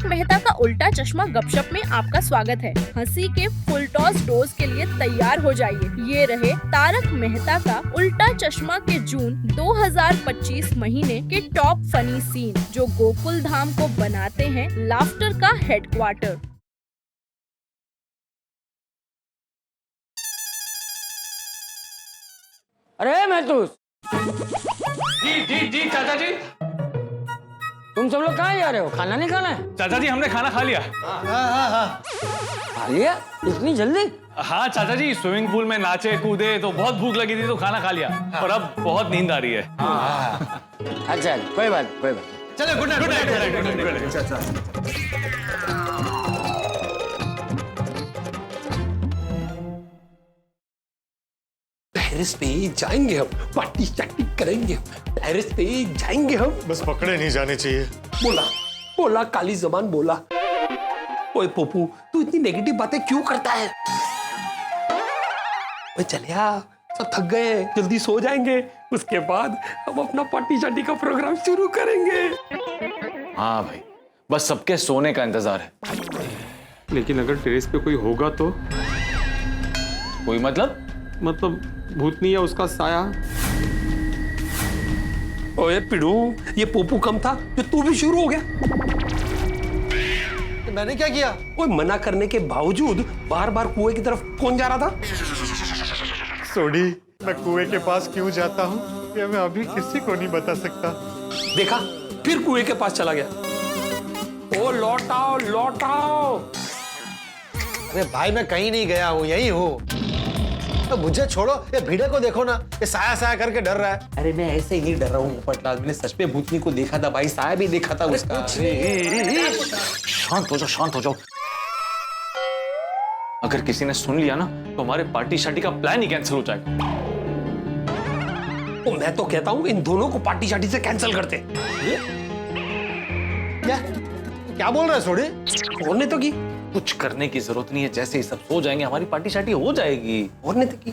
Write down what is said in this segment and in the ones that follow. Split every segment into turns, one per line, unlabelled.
मेहता का उल्टा चश्मा गपशप में आपका स्वागत है। हंसी के फुल टॉस डोज के लिए तैयार हो जाइए। ये रहे तारक मेहता का उल्टा चश्मा के जून 2025 महीने के टॉप फनी सीन, जो गोकुल धाम को बनाते हैं लाफ्टर का हेडक्वार्टर।
अरे महतूस,
जी जी जी चाचा जी।
तुम सब लोग कहाँ जा रहे हो? खाना नहीं खाना है?
चाचा जी हमने खाना खा लिया।
खा लिया? इतनी जल्दी?
हाँ चाचा जी, स्विमिंग पूल में नाचे कूदे तो बहुत भूख लगी थी तो खाना खा लिया। और अब बहुत नींद आ रही है।
अच्छा कोई बात कोई बात।
चलो good night.
Good night good night good night.
Terrace पे जाएंगे हम, पार्टी शार्टी करेंगे, टेरेस पे जाएंगे हम।
बस पकड़े नहीं जाने चाहिए।
बोला बोला काली जबान बोला। ओए पोपू, तू इतनी नेगेटिव बातें क्यों करता है? ओए चलिया, सब थक गए, जल्दी सो जाएंगे, उसके बाद हम अपना पार्टी शार्टी का प्रोग्राम शुरू करेंगे।
हाँ भाई, बस सबके सोने का इंतजार है।
लेकिन अगर टेरेस पे कोई होगा तो?
कोई मतलब
भूतनी या उसका साया।
ओए पिड़ू, ये पोपू कम था जो तू भी शुरू हो गया।
मैंने क्या किया?
ओए मना करने के बावजूद बार बार कुएं की तरफ कौन जा रहा था?
सोडी, मैं कुएं के पास क्यों जाता हूँ ये मैं अभी किसी को नहीं बता सकता।
देखा, फिर कुएं के पास चला गया। ओ लौटाओ लौटाओ।
अरे भाई मैं कहीं नहीं गया हूँ, यही हूँ। तो मुझे छोड़ो, ये भिड़े को देखो ना, ये साया साया करके डर रहा है।
अरे मैं ऐसे ही नहीं डर रहा हूँ पोपटलाल, मैंने सच में भूतनी को देखा था भाई, साया भी देखा था उसका।
शांत हो जाओ शांत हो जाओ। अगर किसी ने सुन लिया ना तो हमारे पार्टी शार्टी का प्लान ही कैंसिल हो जाएगा।
तो मैं तो कहता हूँ इन दोनों को पार्टी शार्टी से कैंसिल करते।
क्या बोल रहा है सोडी?
और ने तो की।
कुछ करने की जरूरत नहीं है, जैसे ही सब सो जाएंगे हमारी पार्टी शार्टी हो जाएगी।
और ने तो की।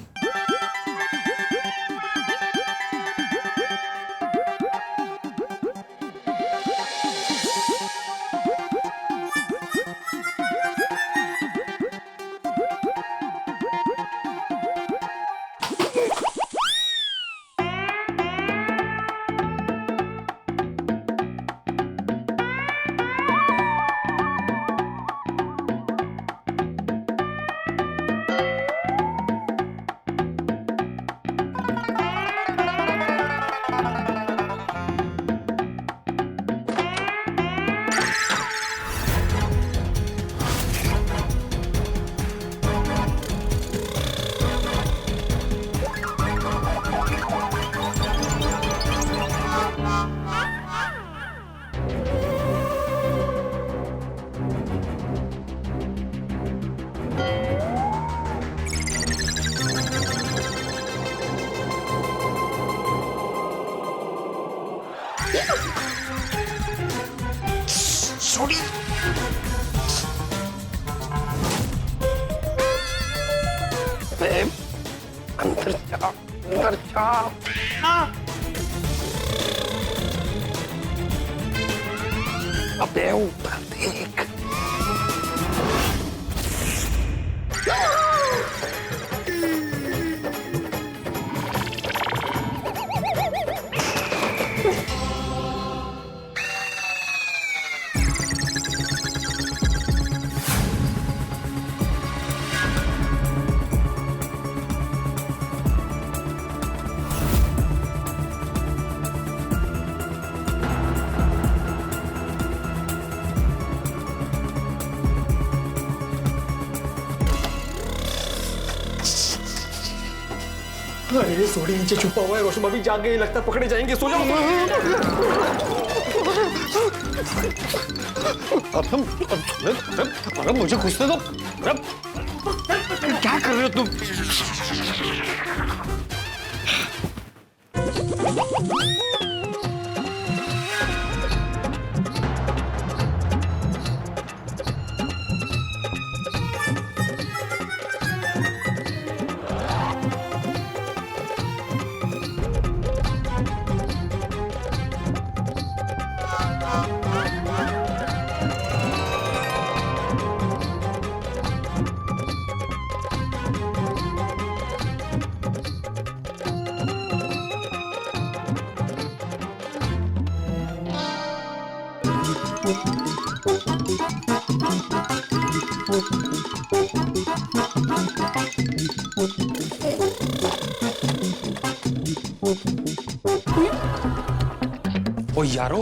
सोडी, अंदर जा, अंदर जा। अबे ऊपर देख।
अरे सोडी नीचे छुपा हुआ है, रोशमा भी जाग गई, लगता है पकड़े जाएंगे। सो जाओ।
अरे मुझे घुसने दो। क्या कर रहे हो तुम?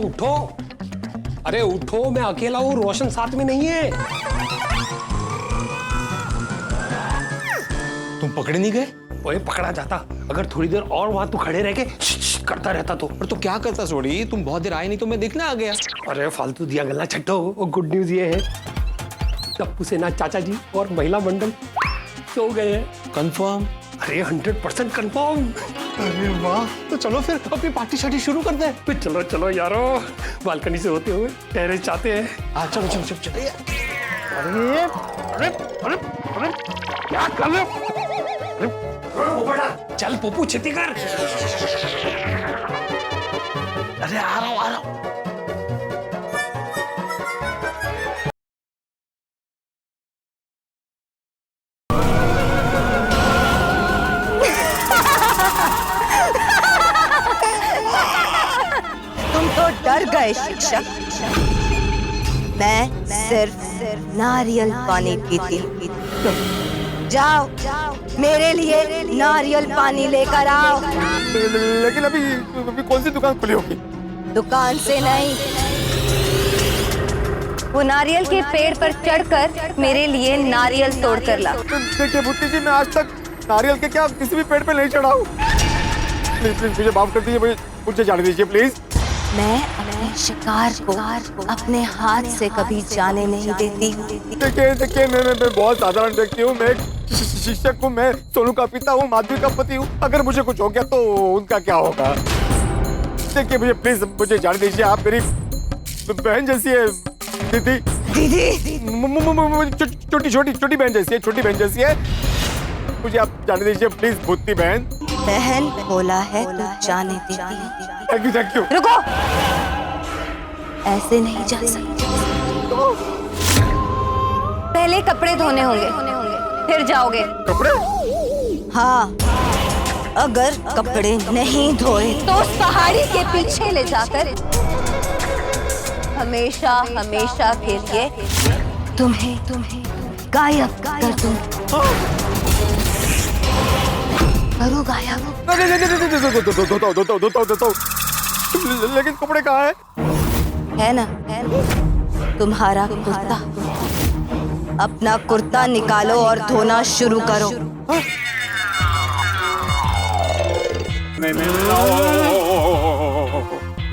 उठो। अरे उठो, मैं अकेला हूँ, रोशन साथ में नहीं है।
तुम पकड़े नहीं गए?
ओए पकड़ा जाता अगर थोड़ी देर और वहां तू खड़े रह के करता रहता तो।
पर तो क्या करता सोडी, तुम बहुत देर आए नहीं तो मैं देखने आ गया।
अरे फालतू दिया गला छट्टो। वो गुड न्यूज ये है, टप्पू सेना चाचा जी और महिला मंडल सो गए हैं।
कंफर्म?
अरे 100% कंफर्म।
अरे वाह, तो चलो फिर अपनी पार्टी शार्टी शुरू करते हैं।
फिर चलो चलो यारो, बालकनी से होते हुए टेरेस जाते हैं।
हाँ चलो चलो चलो चलो।
अरे अरे अरे अरे क्या कर रहे हो? अरे बेटा चल पप्पू छेती कर।
अरे आ रहा हूँ आ रहा हूँ।
तुम तो डर गए शिक्षक। मैं सिर्फ नारियल पानी पीती हूँ। जाओ मेरे लिए नारियल पानी लेकर आओ।
लेकिन अभी कौन सी दुकान खुली होगी?
दुकान से नहीं, वो नारियल के पेड़ पर चढ़कर मेरे लिए नारियल तोड़ कर ला।
देखिए भुट्टी जी, मैं आज तक नारियल के क्या किसी भी पेड़ पे नहीं चढ़ा हूँ। प्लीज प्लीज मुझे माफ कर दीजिए, मुझे जाने दीजिए प्लीज।
मैं अपने शिकार को अपने हाथ से कभी जाने नहीं देती हूँ।
देखिए देखिए, मैं बहुत साधारण व्यक्ति हूँ। मैं शिक्षक हूँ, मैं सोनू का पिता हूँ, माधवी का पति हूँ। अगर मुझे कुछ हो गया तो उनका क्या होगा? देखिए मुझे प्लीज मुझे जाने दीजिए। आप मेरी बहन जैसी है दीदी।
दीदी
छोटी छोटी छोटी बहन जैसी है, छोटी बहन जैसी है। मुझे आप जाने दीजिए प्लीज भूतनी बहन।
बहन बोला है तो जाने देती हूँ।
Thank you thank you.
रुको, ऐसे नहीं जा सकते। पहले कपड़े धोने होंगे, फिर जाओगे।
कपड़े?
हाँ, अगर कपड़े नहीं धोए तो उस पहाड़ी के पीछे ले जाकर हमेशा हमेशा के लिए तुम्हें गायब कर दूं। करो गायब।
लेकिन कपड़े कहाँ है?
है ना तुम्हारा कुर्ता। अपना कुर्ता निकालो और धोना शुरू करो।
नहीं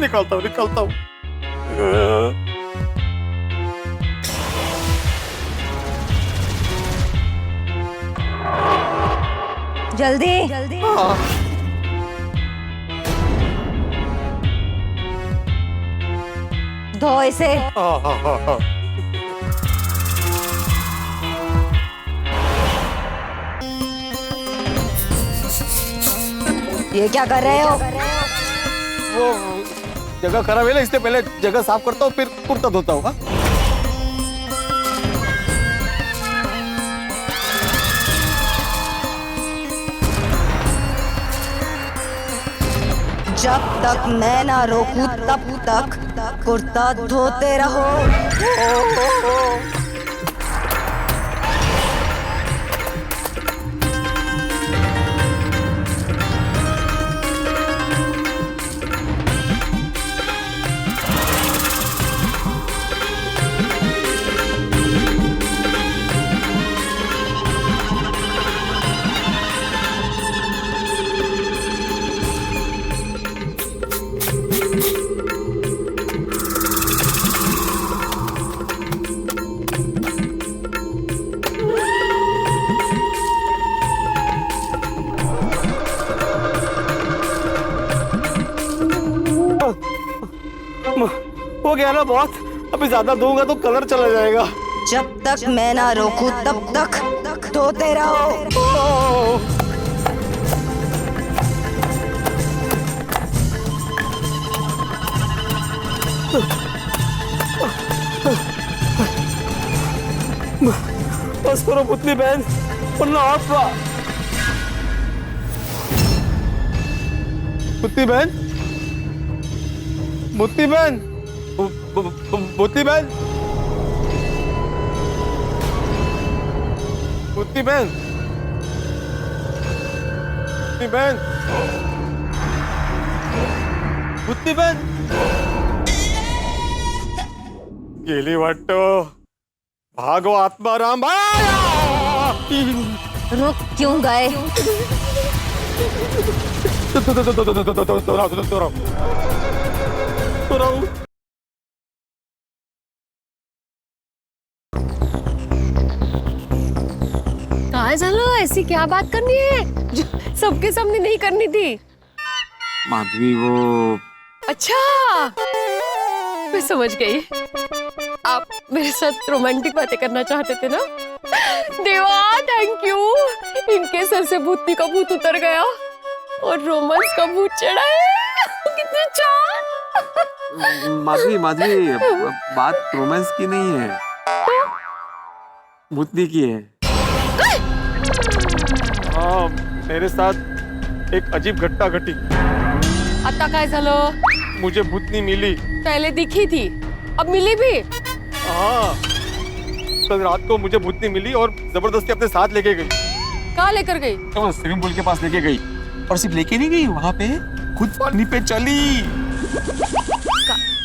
निकालता हूँ।
जल्दी। धो इसे। ये क्या कर रहे हो?
वो जगह खराब है ना, इससे पहले जगह साफ करता हूँ, फिर कुर्ता धोता हूँ।
जब तक मैं ना रोकूं तब तक कुर्ता धोते रहो।
हो गया ना बहुत, अभी ज्यादा दूंगा तो कलर चला जाएगा।
जब तक मैं ना रोकूं तब तक धोते रहो।
बस करो पुतली बहन, वरना आपका। पुतली बहन, बुत्ती बहन, बुत्ती बहन, बुत्ती बहन, बुत्ती बहन, बुत्ती बहन। गेली वाटतं. भागो आत्माराम.
रुक क्यों गए?
कहाँ चलो, ऐसी क्या बात करनी है जो सबके सामने नहीं करनी थी?
माधवी वो
अच्छा, मैं समझ गई। आप मेरे साथ रोमांटिक बातें करना चाहते थे ना? देवा थैंक यू, इनके सर से भूतनी का भूत उतर गया और रोमांस का भूत चढ़ा है। कितने चार।
माधवी बात रोमांस की नहीं है, भूतनी की है।
हाँ, मेरे साथ एक अजीब घटना घटी.
आता काय झालं?
मुझे भूतनी मिली.
पहले दिखी थी, अब मिली भी?
हाँ, कल रात को मुझे भूतनी मिली और जबरदस्ती अपने साथ लेके गई.
कहाँ लेकर गई?
तो स्विमिंग पूल के पास लेके गई, और सिर्फ लेके नहीं गई, वहाँ पे खुद पानी पे चली.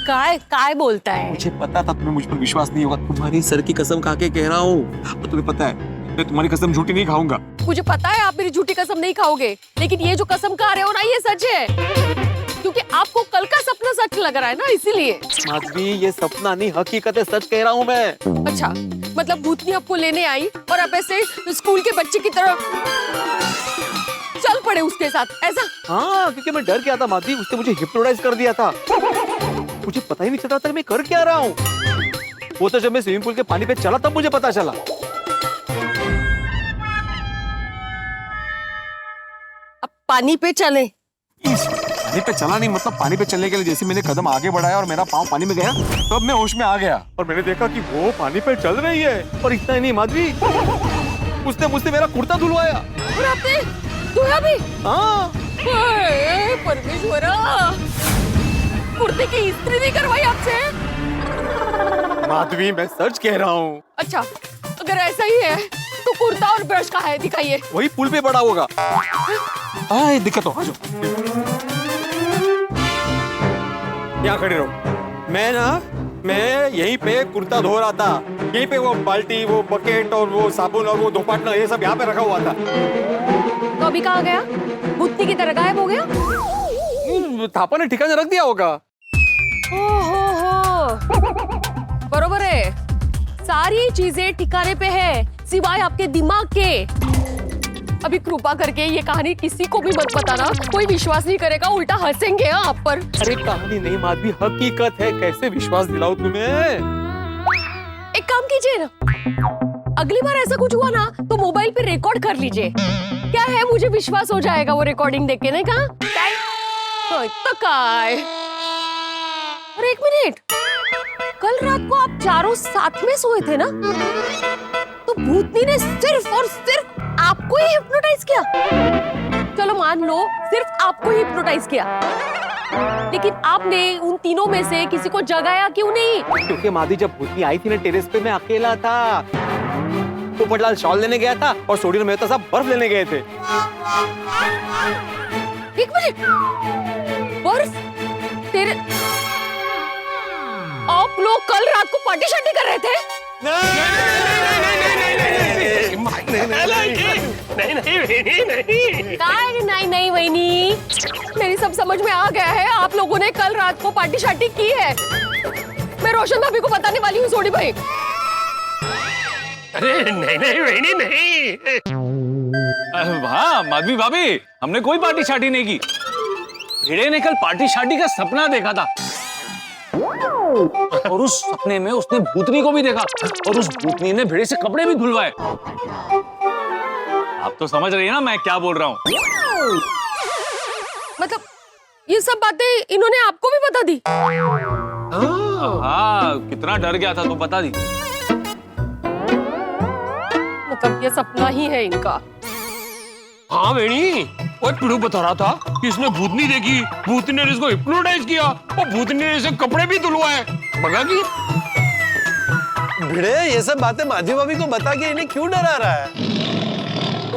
काय बोलता है?
मुझे पता था तुम्हें मुझ पर विश्वास नहीं होगा. तुम्हारी सर की कसम खा के कह रहा हूँ, और तुम्हें पता है मैं तुम्हारी कसम झूठी नहीं खाऊंगा.
मुझे पता है आप मेरी झूठी कसम नहीं खाओगे, लेकिन ये जो कसम खा रहे हो ना, ये सच है, क्योंकि आपको कल का सपना सच लग रहा है ना, इसीलिए.
माधवी, ये सपना नहीं, हकीकत है, सच कह रहा हूँ मैं.
अच्छा, मतलब भूतनी आपको लेने आई और आप ऐसे स्कूल के बच्चे की तरह चल पड़े उसके साथ, ऐसा?
हाँ, क्योंकि मैं डर गया था माधवी, उसने मुझे हिप्नोटाइज कर दिया था. मुझे पता ही नहीं चला था मैं कर क्या रहा हूँ. वो तो जब मैं स्विमिंग पूल के पानी पे चला तब मुझे पता चला.
अब पानी पे चले?
पानी पे चला नहीं, मतलब पानी पे चलने के लिए जैसे मैंने कदम आगे बढ़ाया और मेरा पाँव पानी में गया, तब मैं होश में आ गया.
और मैंने देखा कि वो पानी पे चल रही है. और इतना ही नहीं माधवी, उसने मुझसे मेरा कुर्ता धुलवाया.
और आपने धोया भी?
हाँ.
हाय, परमेश्वरा, कुर्ते की इस्त्री भी करवाई आपसे?
माधवी, मैं सच कह रहा हूँ.
अच्छा, अगर ऐसा ही है तो कुर्ता और ब्रश कहाँ है, दिखाइए.
वही पुल पे पड़ा होगा.
आए दिक्कत हो, आ जाओ.
यहाँ खड़े रहो. मैं यहीं पे कुर्ता धो रहा था. यहीं पे वो बाल्टी, वो बकेट और वो साबुन और वो धोपाटना, ये सब यहाँ पे रखा हुआ था.
तो अभी कहाँ गया? भूतनी की तरह गायब हो गया?
थापा ने ठिकाने रख दिया होगा.
हो, बरोबर है, सारी चीजें ठिकाने पे है सिवाय आपके दिमाग के. अभी कृपा करके ये कहानी किसी को भी मत बताना, कोई विश्वास नहीं करेगा, उल्टा हंसेंगे आप पर.
अरे कहानी नहीं माधवी, हकीकत है. कैसे विश्वास दिलाऊं तुम्हें?
एक काम कीजिए ना, अगली बार ऐसा कुछ हुआ ना तो मोबाइल पे रिकॉर्ड कर लीजिए. क्या है, मुझे विश्वास हो जाएगा वो रिकॉर्डिंग देख के. नहीं कहा तो काय? अरे एक मिनट, कल रात को आप चारों साथ में सोए थे ना, तो भूतनी ने सिर्फ और सिर्फ आपको ही हिप्नोटाइज किया. चलो मान लो सिर्फ आपको ही हिप्नोटाइज किया, लेकिन आपने उन तीनों में से किसी को जगाया क्यों नहीं?
क्योंकि माधवी, जब भूतनी आई थी ना टेरेस पे, मैं अकेला था. पोपटलाल शॉल लेने गया था और सोडी और मेहता साहब बर्फ लेने गए थे.
एक मिनट, बर्फ? तेरे आप लोग कल रात को पार्टी शार्टी कर रहे थे? नहीं वहीनी, मेरी सब समझ में आ गया है. आप लोगों ने कल रात को पार्टी शार्टी की है. मैं रोशन भाभी को बताने वाली हूँ. सोडी भाई.
अरे नहीं वहीनी नहीं.
हाँ माधवी भाभी, हमने कोई पार्टी शार्टी नहीं की. भिड़े ने कल पार्टी शार्टी का सपना देखा था, और उस सपने में उसने भूतनी को भी देखा, और उस भूतनी ने भिड़े से कपड़े भी धुलवाए. आप तो समझ रही है ना मैं क्या बोल रहा हूँ?
मतलब ये सब बातें इन्होंने आपको भी बता दी?
हाँ, कितना डर गया था तो बता दी.
मतलब ये सपना ही है इनका.
हाँ वेणी, वो पिड़ू बता रहा था कि इसने भूतनी देखी, भूतनी ने इसको हिप्नोटाइज किया और भूतनी ने इसे कपड़े भी धुलवाए. मगा की
भिड़े, ये सब बातें माधवी भाभी को बता के इन्हें क्यों डरा रहा है?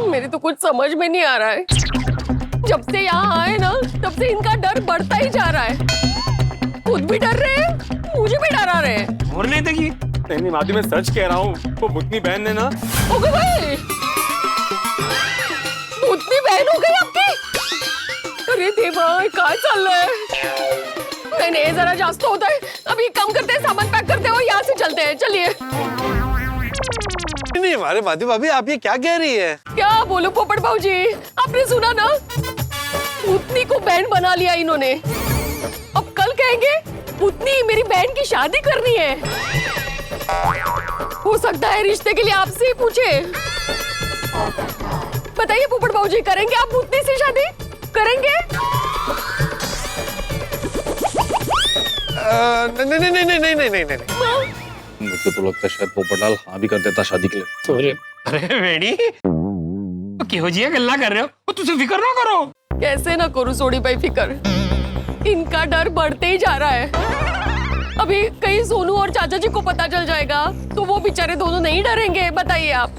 मेरी तो कुछ समझ में नहीं आ रहा है. जब से यहाँ आए ना, तब से इनका डर बढ़ता ही जा रहा है. खुद भी डर रहे हैं, मुझे भी डरा रहे।
और नहीं देखी।
नहीं माधवी, मैं सच कह रहा हूँ, वो भूतनी बहन ने ना।
ओके भाई, भूतनी बहन हो गई आपकी? अरे देवा, क्या चल रहा है? नहीं जरा जास्त होता है। अभी कम करते हैं, सामान पैक करते हो, यहाँ से चलते हैं, चलिए।
नहीं हमारे माधवी भाभी, आप ये क्या कह रही है?
क्या बोलूं पोपट भाऊजी, आपने सुना ना, भूतनी को बहन बना लिया इन्होंने। अब कल कहेंगे भूतनी मेरी बहन की शादी करनी है। हो सकता है रिश्ते के लिए आपसे ही पूछे। बताइए पोपट भाऊजी, करेंगे आप भूतनी से शादी? करेंगे?
नहीं।
मुझे तो लगता है शायद पोपटलाल हाँ भी कर देता शादी के लिए।
अरे वेणी, क्यों जी गल्ला कर रहे हो? तुझे फिक्र ना करो।
कैसे ना करूं सोडी भाई फिकर, इनका डर बढ़ते ही जा रहा है। अभी कहीं सोनू और चाचा जी को पता चल जाएगा तो वो बेचारे दोनों नहीं डरेंगे? बताइए आप।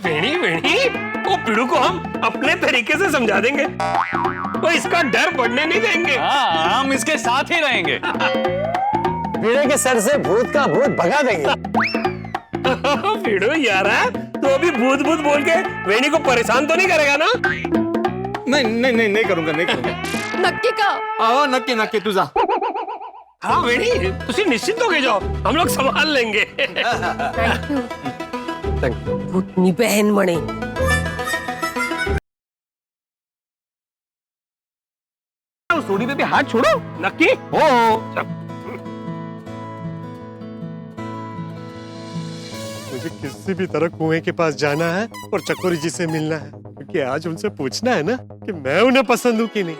वेणी, वो पिड़ू को हम अपने तरीके से समझा देंगे, तो इसका डर बढ़ने नहीं देंगे।
हाँ, हम इसके साथ ही रहेंगे।
भिड़े के सर से भूत का भूत भगा देंगे।
पिड़ू यारा, तो अभी भूत बोल के वेणी को परेशान तो नहीं करेगा ना?
नहीं करूंगा।
नक्की का?
नक्की तू जा।
हाँ वेणी, तुसी निश्चिंत हो के जाओ, हम लोग संभाल लेंगे।
भूतनी बहन मणे।
सोडी पे भी हाथ छोड़ो।
नक्की
हो
मुझे किसी भी तरह कुएं के पास जाना है और चकोरी जी से मिलना है, क्योंकि आज उनसे पूछना है ना कि मैं उन्हें पसंद हूँ कि नहीं।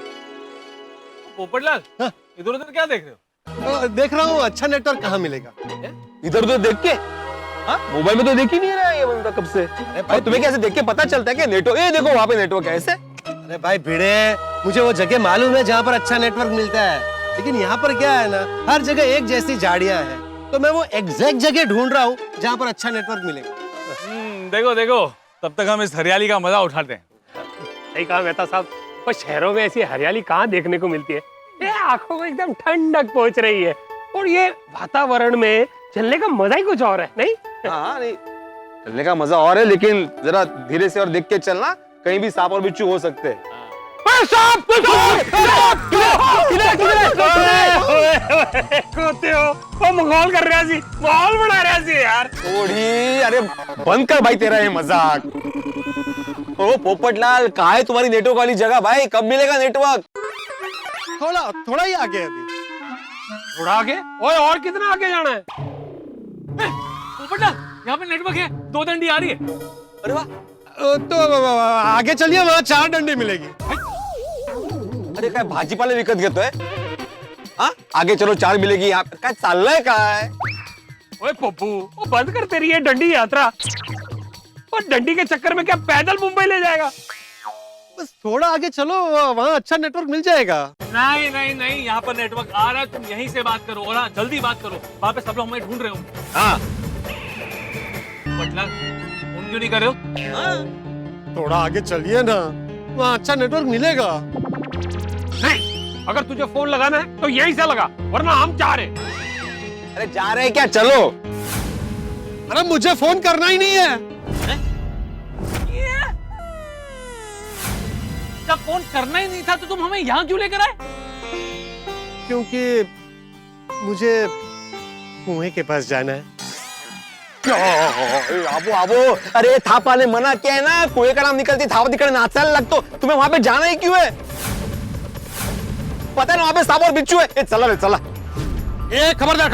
पोपटलाल,
हाँ?
इधर उधर क्या देख रहे हो?
देख रहा हूँ अच्छा नेटवर्क कहाँ मिलेगा।
इधर उधर देख के, हाँ? मोबाइल में तो देख ही नहीं रहा है ये बंदा कब से। भाई तुम्हें कैसे देख के पता चलता है कि नेटवर्क, ये देखो वहाँ पे नेटवर्क है ऐसे।
अरे भाई भिड़े, मुझे वो जगह मालूम है जहाँ पर अच्छा नेटवर्क मिलता है, लेकिन यहाँ पर क्या है ना, हर जगह एक जैसी झाड़ियाँ हैं, तो मैं वो एग्जैक्ट जगह ढूंढ रहा हूँ जहाँ पर अच्छा नेटवर्क मिलेगा।
देखो, तब तक हम इस हरियाली का मजा उठाते हैं।
सही कहा मेहता साहब, पर शहरों में ऐसी हरियाली कहाँ देखने को मिलती है? ये आंखों को एकदम ठंडक पहुंच रही है, और ये वातावरण में चलने का मजा ही कुछ और है, नहीं?
हाँ नहीं, चलने का मजा और है, लेकिन जरा धीरे से और देख के चलना, कहीं भी सांप और बिच्छू हो सकते हैं।
कोते हो, वो माहौल कर रहा सी, माहौल बना रहा सी यार।
थोड़ी, अरे बंद कर भाई तेरा ये मजाक। ओ पोपटलाल, कहाँ है तुम्हारी नेटवर्क वाली जगह भाई? कब मिलेगा नेटवर्क?
थोड़ा ही आगे अभी।
थोड़ा आगे? ओए और कितना आगे जाना है?
पोपटलाल, यहाँ पे नेटवर्क है, 2 डंडी आ रही है।
अरे वाह,
तो आगे चलिए, वहाँ 4 डंडी मिलेगी।
अरे काय भाजीपाला विकत घेतोय? हाँ, आगे चलो 4 मिलेगी। यहाँ पे काय चाललंय काय?
ओए पप्पू, वो बंद कर तेरी ये डंडी यात्रा, और डंडी के चक्कर में क्या पैदल मुंबई ले जाएगा?
बस थोड़ा आगे चलो, वहाँ अच्छा नेटवर्क मिल जाएगा।
नहीं, यहाँ पर नेटवर्क आ रहा है, तुम यहीं से बात करो, और हाँ, जल्दी बात करो, वहाँ पे सब लोग हमें ढूंढ रहे हो।
हाँ,
पोपटलाल, फोन क्यों नहीं कर रहे हो?
हाँ?
थोड़ा आगे चलिए ना, वहाँ अच्छा नेटवर्क मिलेगा।
नहीं, अगर तुझे फोन लगाना है तो यहीं से लगा, वरना हम जा रहे।
अरे जा रहे हैं क्या? चलो।
अरे मुझे फोन करना ही नहीं है।
जब फोन करना ही नहीं था तो तुम हमें यहाँ क्यों लेकर आए?
क्योंकि मुझे कुएं के पास जाना है।
आबो, अरे थापा ने मना किया है ना, कुएं का नाम निकलती थाप निकल नाचने लगतो, तुम्हें वहां पे जाना ही क्यों है? पता है ना वहां पे सांप और बिच्छू है। चला।
ए खबरदार,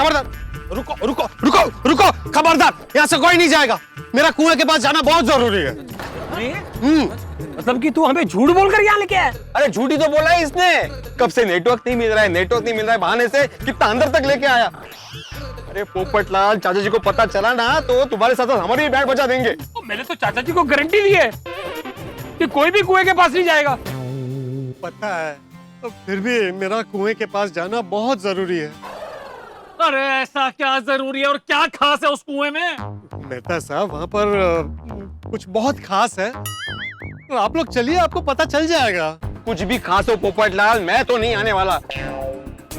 रुको, खबरदार, यहाँ से कोई नहीं जाएगा। मेरा कुएं के पास जाना बहुत जरूरी है।
मतलब कि तू हमें झूठ बोलकर यहाँ लेके आया?
अरे झूठी तो बोला है इसने, कब से नेटवर्क नहीं मिल रहा है बहाने से कितना अंदर तक लेके आया। अरे पोपटलाल, चाचा जी को पता चला ना तो तुम्हारे साथ हमारी भी बैंड बजा देंगे।
मैंने तो चाचा जी को गारंटी दी है कि कोई भी कुएं के पास नहीं जाएगा।
पता है, तो फिर भी मेरा कुएं के पास जाना बहुत जरूरी है।
अरे ऐसा क्या जरूरी है और क्या खास है उस कुएं में?
मेहता साहब, वहाँ पर कुछ बहुत खास है, तो आप लोग चलिए, आपको पता चल जाएगा।
कुछ भी खास हो पोपटलाल, मैं तो नहीं आने वाला।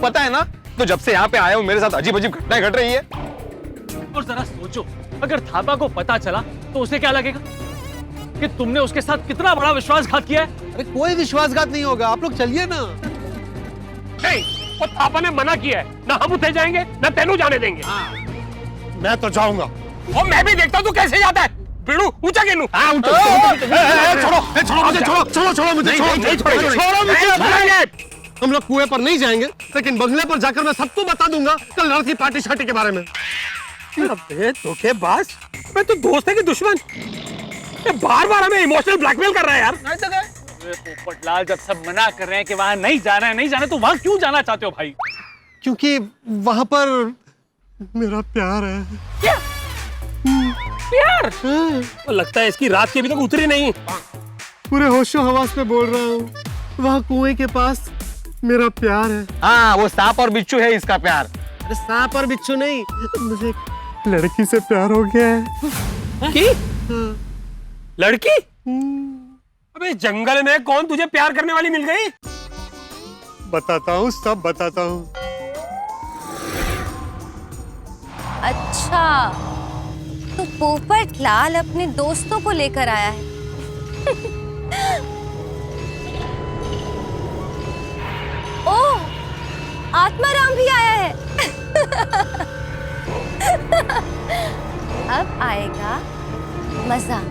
पता है ना, तो जब से यहाँ पे आया हूँ मेरे साथ अजीब अजीब घटनाएं घट रही है।
और जरा सोचो, अगर थापा को पता चला तो उसे क्या लगेगा कि तुमने उसके साथ कितना बड़ा विश्वासघात किया है।
अरे कोई विश्वासघात नहीं होगा, आप लोग चलिए ना।
नहीं, वो थापा ने मना किया है, ना हम उठे जाएंगे ना तेनू जाने देंगे।
मैं तो जाऊंगा।
और मैं भी देखता हूँ तू कैसे जाता है। बिड़ू ऊंचा गेनू।
छोड़ो मुझे, छोड़ो मुझे, छोड़ो मुझे। हम लोग कुएं पर नहीं जाएंगे, लेकिन बंगले पर जाकर मैं सबको बता दूंगा कल रात की पार्टी शार्टी के बारे में।
अबे धोखेबाज, मैं तो दोस्त है कि दुश्मन? बार बार हमें इमोशनल ब्लैकमेल कर रहा है यार।
पोपटलाल, जब सब मना कर रहे हैं कि वहां नहीं जाना है, नहीं जाना, तो वहां क्यों जाना चाहते हो भाई?
क्योंकि वहां पर मेरा प्यार है।
क्या प्यार? तो लगता है इसकी रात की अभी तक उतरी नहीं।
पूरे होशो हवास में बोल रहा हूँ, वहाँ कुएं के पास मेरा प्यार है।
हाँ, वो सांप और बिच्छू है इसका प्यार।
अरे सांप और बिच्छू नहीं, मुझे एक लड़की से प्यार हो गया है।
की? लड़की? अबे जंगल में कौन तुझे प्यार करने वाली मिल गई?
बताता हूँ, सब बताता हूँ।
अच्छा, तो पोपटलाल अपने दोस्तों को लेकर आया है। ओह, आत्माराम भी आया है। अब आएगा मजा।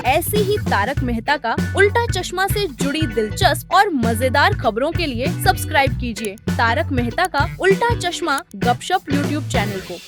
ऐसी ही तारक मेहता का उल्टा चश्मा से जुड़ी दिलचस्प और मजेदार खबरों के लिए सब्सक्राइब कीजिए तारक मेहता का उल्टा चश्मा गपशप YouTube चैनल को।